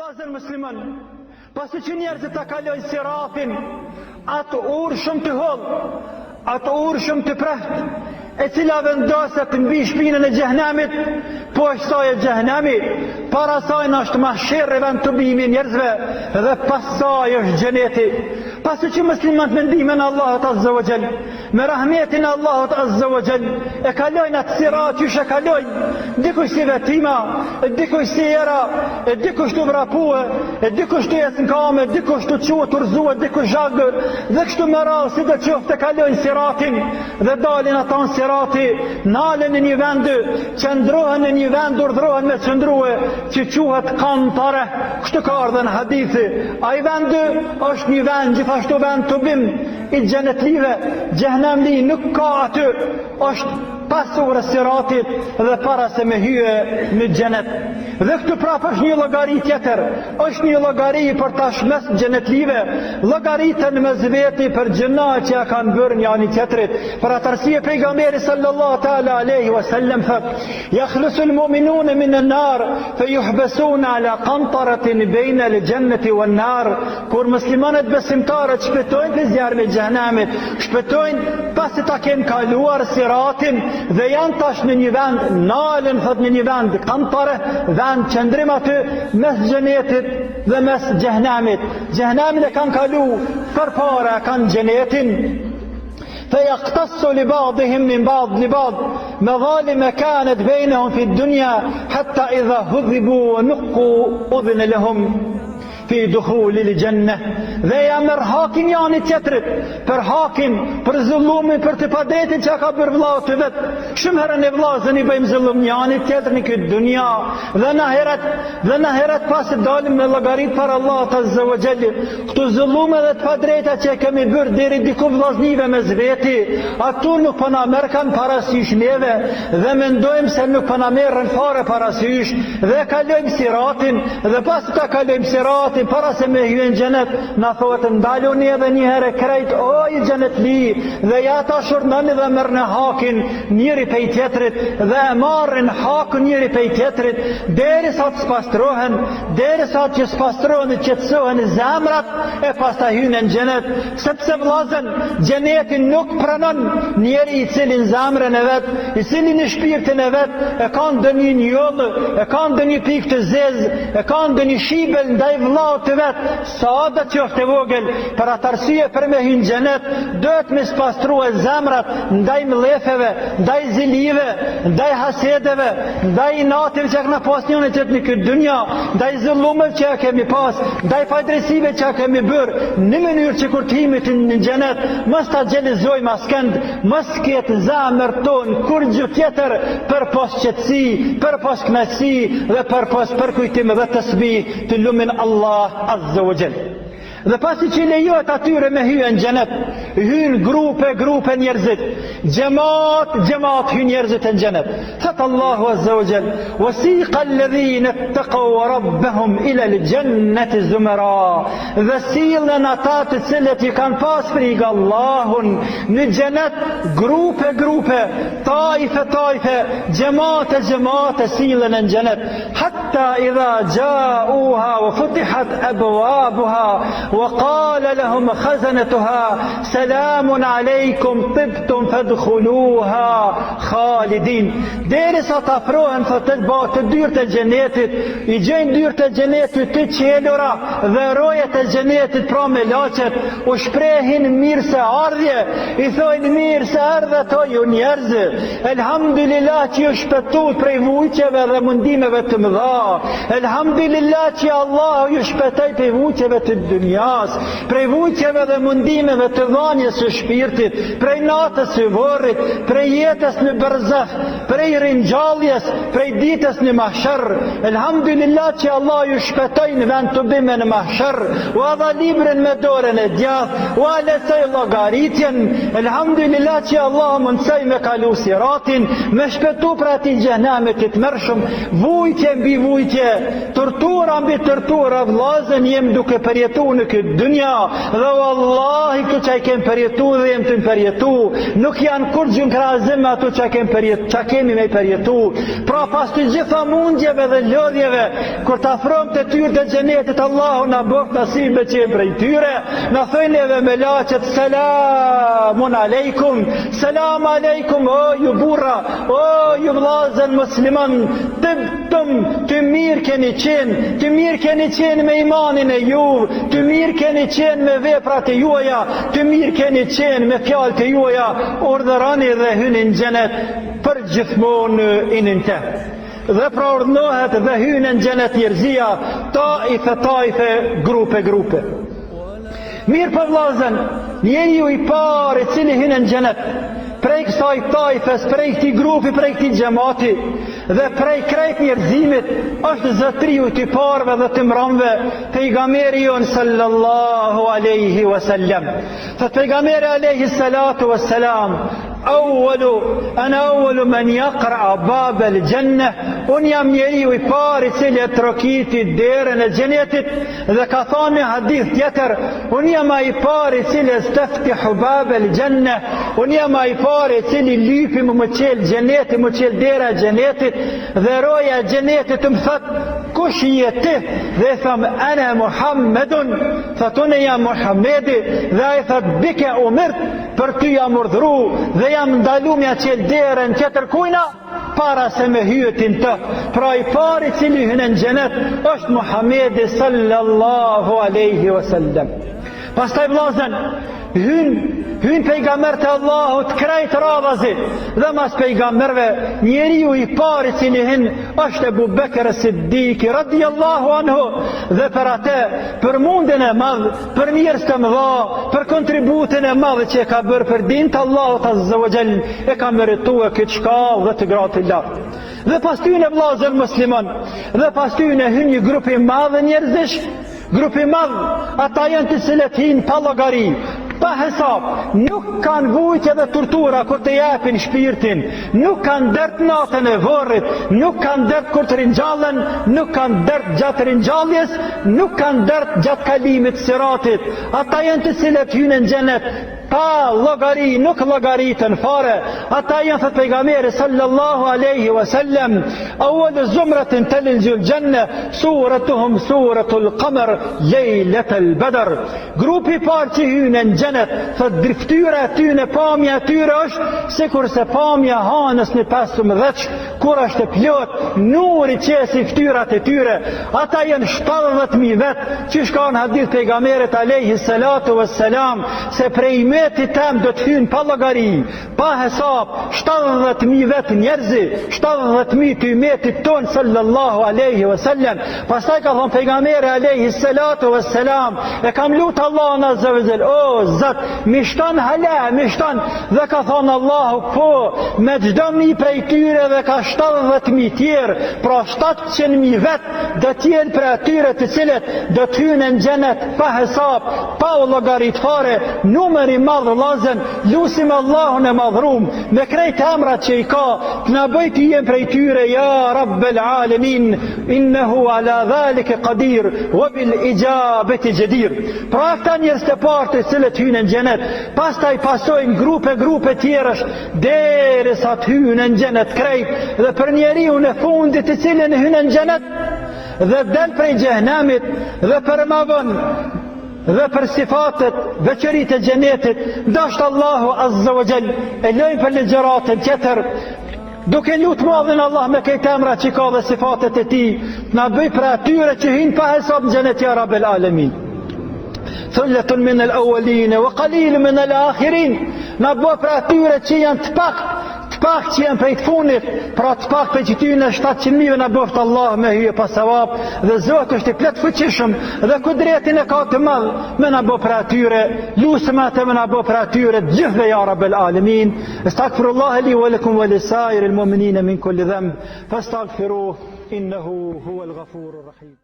Vllazër musliman, pasi që njerëzit ta kalojnë siratin, atë urë shumë të hollë, atë urë shumë të prehtë, e cila vendoset mbi shpinën e xhehenamit, po është saj e xhehenami, para saj është mahsher, vend të bimi njerëzve, dhe pas saj është xheneti. Pasi që muslimanët me ndihmën e Allahut Azza wa Jall, me rahmetin e Allahut Azza wa Jall, e kalojnë atë sirat që e kalojnë, dikush si vetima, dikush si era, dikush të vrapue, dikush të jesë në kame, dikush të quë të rëzue, dikush zhagër, dhe kështu më radhë si dhe qoftë e kalojnë siratin, dhe dalin ata në sirati, nalen në një vendë, qëndrohen në një vend, urdhrohen me qëndrue, që quhet Kantare, kështu ka ardhur në hadithi. Ai vendi është një vend, gjithashtu vend të bim i xhenetlive, xhehenamli nuk ka aty, është pas urës siratit dhe para se me hyje në xhenet. Dhe këtu prapë është një llogari tjetër, është një llogari për tash mes xhenetlive, llogaritën mes veti për gjëna që ja kanë bërë një ani tjetrit. Për atë arsye pejgamberi sallallahu ta'ala alaihi wasallam thot: "Yakhlusul mu'minuna min an-nar fa yuhbasuna ala qantaratin bayna al-jannati wan-nar." Kur muslimanët besimtarët shpëtojnë në zjarrin e xhehenamit, shpëtojnë pasi ta kenë kaluar siratin dhe janë tash në një vend, nalen thot në një vend Kantare, vend qëndrim aty mes xhenetit dhe mes xhehenamit. Xhehenamin e kanë kalu përpara, kanë xhenetin. فيقتص لبعضهم من بعض لبعض مظالم كانت بينهم في الدنيا حتى إذا هذبوا ونقوا أذن لهم في دخول الجنة. Dhe ja merr hakin janë tjetrit, për hakin, për zullumin, për të padretin që ka bërë vllau të vet. Shumë herën e vllazën i bëjmë zullum janë tjetër në këtë dunja, dhe në heret pas dalim me llogarit për Allah Azza wa Jall. Këto zullume dhe të padreta që kemi bërë deri diku vllaznive mes veti, ato nuk po na merr parasysh neve, dhe mendojmë se nuk po na merren fare parasysh, dhe kalojmë siratin, dhe pas ta kalojmë siratin para se me hyen xhenet, na thotë ndaluni edhe një herë krejt, o i xhenetli, dhe ja ta shurnani dhe merrni hakin njëri pej tjetrit, dhe marrin hakun njëri pej tjetrit, derisa të spastrohen, derisa që spastrohen dhe qetësohen zemrat, e pastaj hyjnë në xhenet, sepse vllazën, xhenetin nuk pranon njeri i cili në zemrën e vet, i cili në shpirtin e vet e ka ndonjë njollë, e ka ndonjë pikë të zezë, e ka ndonjë shibel ndaj vllaut të vet, sa do të qoftë e vogël. Për atë arsye për me hyrë në xhenet duhet me spastrua zemrat ndaj mllefeve, ndaj zilive, ndaj hasedeve, ndaj natëve që na pas njëri tjetër në këtë dunja, ndaj zullumeve që kemi pas, ndaj padresive që kemi bërë, në mënyrë që kur të himi në xhenet mos ta xhelizojmë askënd, mos ketë zemër ton kur gjë tjetër për pas qetësi, për pas kënaqësi dhe për pas përkujtim dhe tasbih të lumin Allah Azza wa Jall. Dhe pasi që lejohet atyre me hyjë në xhenet, hyjnë grupe njerëzit, xhamat hyjnë njerëzit në xhenet. Thot Allahu Azza wa Jall: "Wasiqa alladhina ittaqaw rabbahum ila al-jannati zumara." Dhe sillen ata të cilët i kanë pas frikë Allahun në xhenet, grupe, taife, xhamate sillen në xhenet. Hatta idha ja'uha wa futihat abwabuha وقال لهم خزنتها سلام عليكم طبتم فادخلوها خالدين. Derisa të afrohen të dyrët e xhenetit, i gjejnë dyrët e xhenetit të qelura dhe rojet e xhenetit pra me laqet, u shprehin mirë se ardhje, i thojnë mirë se ardhe to ju njerëz, elhamdulillah që ju shpëtuat prej vujqeve dhe mundimeve të mëdha, elhamdulillah që Allah ju shpëtoi prej vujqeve të dunjas, prej vujqeve dhe mundimeve të dhanjes së shpirtit, prej natës së vorrit, prej jetës në barzakh, prej ringjalljes, prej ditës në mahshar. Elhamdulillah që Allah ju shpëtoi në vend të bime në mahshar, u dha librin me dorën e djathtë, u lejoi llogaritjen. Elhamdulillah që Allah mundsoi me kalu siratin, me shpëtu për atij xhenamit të mërshëm, vujtje mbi vujtje, tortura mbi tortura, vllazën jem duke përjetu në këtë dynja, dhe wallahi këto që kem përjetu dhe jem të përjetu, nuk janë kur gjën krahazim me ato që kemi me përjetu. Pra pas të gjitha mundjeve dhe lodhjeve, kur të afrojmë të tyre të xhenetit, Allahu na bëf nasib me qenë prej tyre, na thojnë edhe me laqet selamun aleikum, selam aleikum, o ju burra, o ju vllazën musliman, të mirë keni qenë me imanin e juv, të mirë keni qenë me veprat e juaja, të mirë keni qenë me fjalët e juaja, urdhëroni dhe hyni në xhenet për gjithmonë inin te. Dhe pra urdhënohet dhe hynë në xhenet njerëzia, taife, grupe. Mirë për vllazën, njeriu i parë i cili hynë në xhenet, prej kësaj taifes, prej këtij grupi, prej këtij xhamati dhe prej krejt njerëzimit, është zotriu i parëve dhe të mramve, pejgamberi jon sallallahu alaihi wasallam. Thot pejgamberi alaihi salatu wassalam: أنا أول من يقرأ باب الجنة. Unë jam njeriu i parë i cili e trokiti derën e xhenetit, dhe ka thënë në hadith tjetër: unë jam ai i parë i cili staftihu bab al-janna. Unë jam ai i parë i cili lypi më çel xheneti, më çel dera e xhenetit, dhe roja e xhenetit më thot: kush je ti? Dhe tham: ana Muhammedun. Thot: unë jam Muhammedi. Dhe ai thot: bike umirt, për ty jam urdhëru dhe jam ndalu mja qel derën tjetër kujna para se me hyetin të. Pra i pari cili hyn në xhenet është Muhamedi sallallahu alaihi wasallam. Pastaj vllazën, hyn pejgamber të Allahut krejt radhazi, dhe mas pejgamberve njeriu i pari cili hyn është Ebu Bekr Siddiqi radhiyallahu anhu, dhe për atë, për mundin e madh, për mirës të mëdha, për kontributin e madh që e ka bërë për din të Allahut azza wa jall, e ka merituar këtë shkallë dhe të gratë të lartë. Dhe pas tyne vllazër musliman, dhe pas tyne hyn një grup i madh njerëzish, grup i madh, ata janë të cilët hinë pa llogari, pa hesab, nuk kanë vujtje dhe tortura kur të japin shpirtin, nuk kanë dert natën e vorrit, nuk kanë dert kur të rinjallen, nuk kanë dert gjatë rinjalljes, nuk kanë dert gjatë kalimit siratit. Ata janë të cilët hynë në xhenet pa llogari, nuk llogaritën fare. Ata janë, thot pejgamberi sallallahu alaihi wasallam: awwal zumratin talil janna suratuhum suratul qamar laylatul badr. Grupi i parë që hyn në xhenet, thot driftyra e tyre, pamja e tyre është sikur se pamja hanës në 15 kur është e plot, nuri qesi fytyrat e tyre. Ata janë 70.000 vet, që shkon hadith pejgamberit alaihi salatu wassalam se prej metit tem do të hynë pa llogari, pa hesab, 70.000 vet njerëzi, 70.000 të umetit ton sallallahu alaihi wasallam. Pastaj ka thënë pejgamberi alaihi salatu wassalam: e kam lut Allahun azza wa jall, o Zot, më shton hala, më shton. Dhe ka thënë Allahu: po, me çdo një prej tyre dhe ka 70.000 tjerë, pra 700.000 vet do të jenë për atyre të cilët do të hynë në xhenet pa hesab, pa llogarit fare. Numër i madh vllazën, lusim Allahun e madhrum me krejt emrat që i ka, të na bëj të jenë prej tyre, ja Rabbel Alamin, innehu ala dhalike qadir, wa bil ijabeti jadir. Pra këta njerëz të parë të cilët hynë në xhenet, pastaj pasojnë grupe tjerësh derisa të hynë në xhenet krejt, dhe për njeriu në fundit të cilën hynë në xhenet dhe del prej xhehenamit, dhe për më vonë dhe për sifatet, veçoritë e xhenetit, dashur Allahu azza wa jall e lejmë për ligjëratën tjetër, duke lutë madhin Allah me këtë emra që ka dhe sifatet e tij, na bëj për atyre që hynë pa hesab në xhenet, ya Rabbel Alamin. Thullatun min al-awwalin wa qalilun min al-akhirin. Na bëj për atyre që janë të pak që janë prej të fundit, pra të pak për që ty në 700.000 në bëftë Allah me hyje pa sevap, dhe Zotë është i pletë fuqishëm dhe kudretin e ka të madhë me në bëftë për atyre, lusëm atë me në bëftë për atyre gjithve ya Rabbel Alamin. Estakfirullah li wa lakum wa lisair il mu'minina min kulli dhanb, fastakfiruh innahu huwa al-ghafurur rahim.